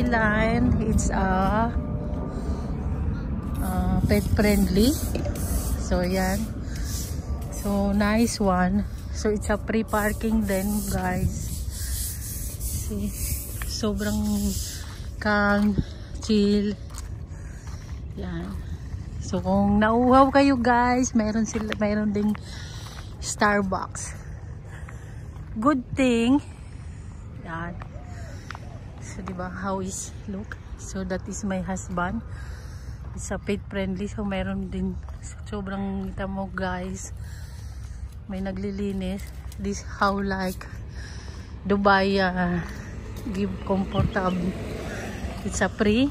Island. It's a pet friendly. So yan. So nice one. So it's a free parking then, guys. See, sobrang calm, chill. Yan. So kung nauhaw kayo, guys, meron ding Starbucks. Good thing. Yan. So diba how is look? So that is my husband. It's a pet friendly. So meron din sobrang kita mo, guys. May naglilinis. This how like Dubai give comfortable. It's a free,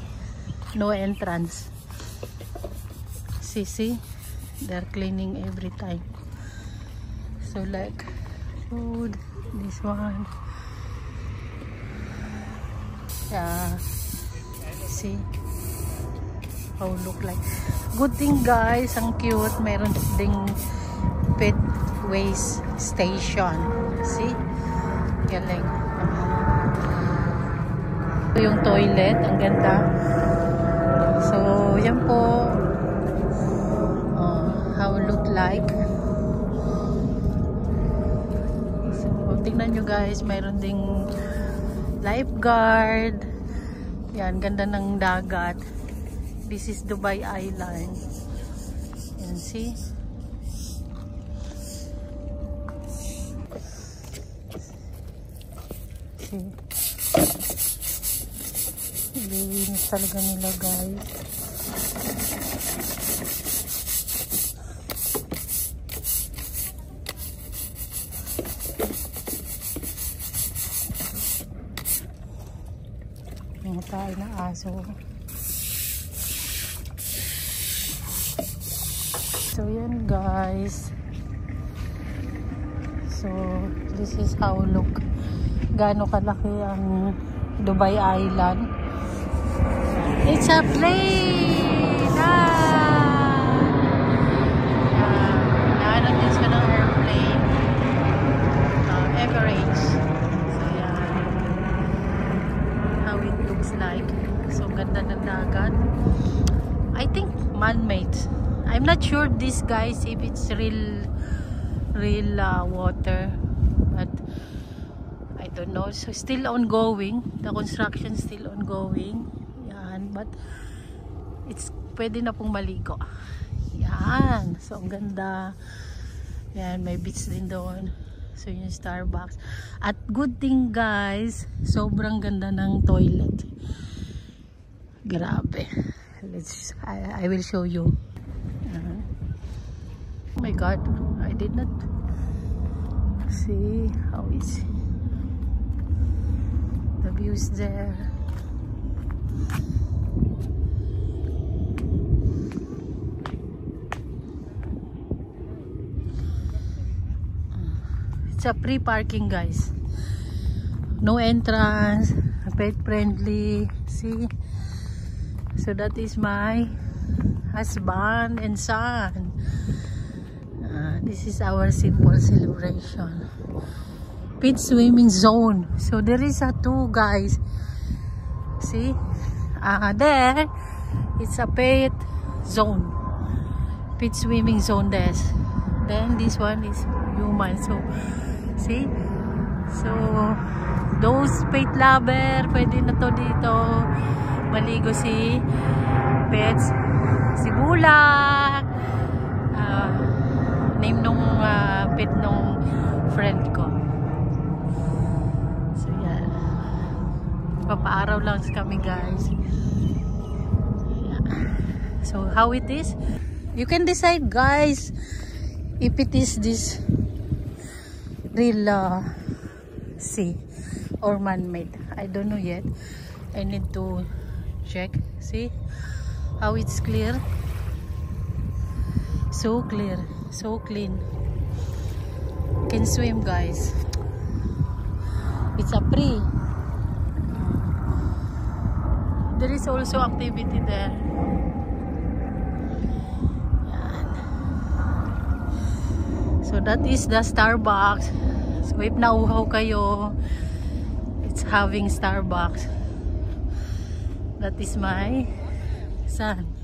no entrance. See, they're cleaning every time. So like food, this one. Yeah, see how look like. Good thing, guys, ang cute. Meron ding pet waste station. See, galing. Yung toilet, ang ganda. So yan po. How look like. So tingnan nyo, guys, mayroon ding lifeguard. Yan, ganda ng dagat. This is Dubai Island. Yan, see. See. Ilinis talaga nila, guys. Yung tayo na aso. So yan, guys. So this is how look. Gaano kalaki ang Dubai Island. It's a plane! Naanan din siya ng airplane. Average. So yan. How it looks like. So ganda ng dagat. I think man-made. I'm not sure this, guys, if it's real water, but I don't know. So still ongoing. The construction still ongoing. Yan, but it's pwede na pong maligo. Yan. So ang ganda. Yan, may beach din doon. So yung Starbucks. At good thing, guys, sobrang ganda ng toilet. Grabe. I will show you. Oh my God, I did not see how is the views there. It's a free parking, guys. No entrance, pet friendly. See, so that is my husband and son. This is our simple celebration. Pet swimming zone. So there is a two, guys. See, there it's a pet zone, pet swimming zone there. Then this one is human. So see, so those pet lover, pwede na to dito maligo. Si pets, si Bulak, name nung pet nung friend ko. So yan, papaaraw lang kami, guys. Yeah. So how it is, you can decide, guys, if it is this real sea or man-made. I don't know yet. I need to check. See how it's clear. So clear, so clean. Can swim, guys. It's a free. There is also activity there. Yan. So that is the Starbucks. So if nauhaw kayo, it's having Starbucks. That is my son.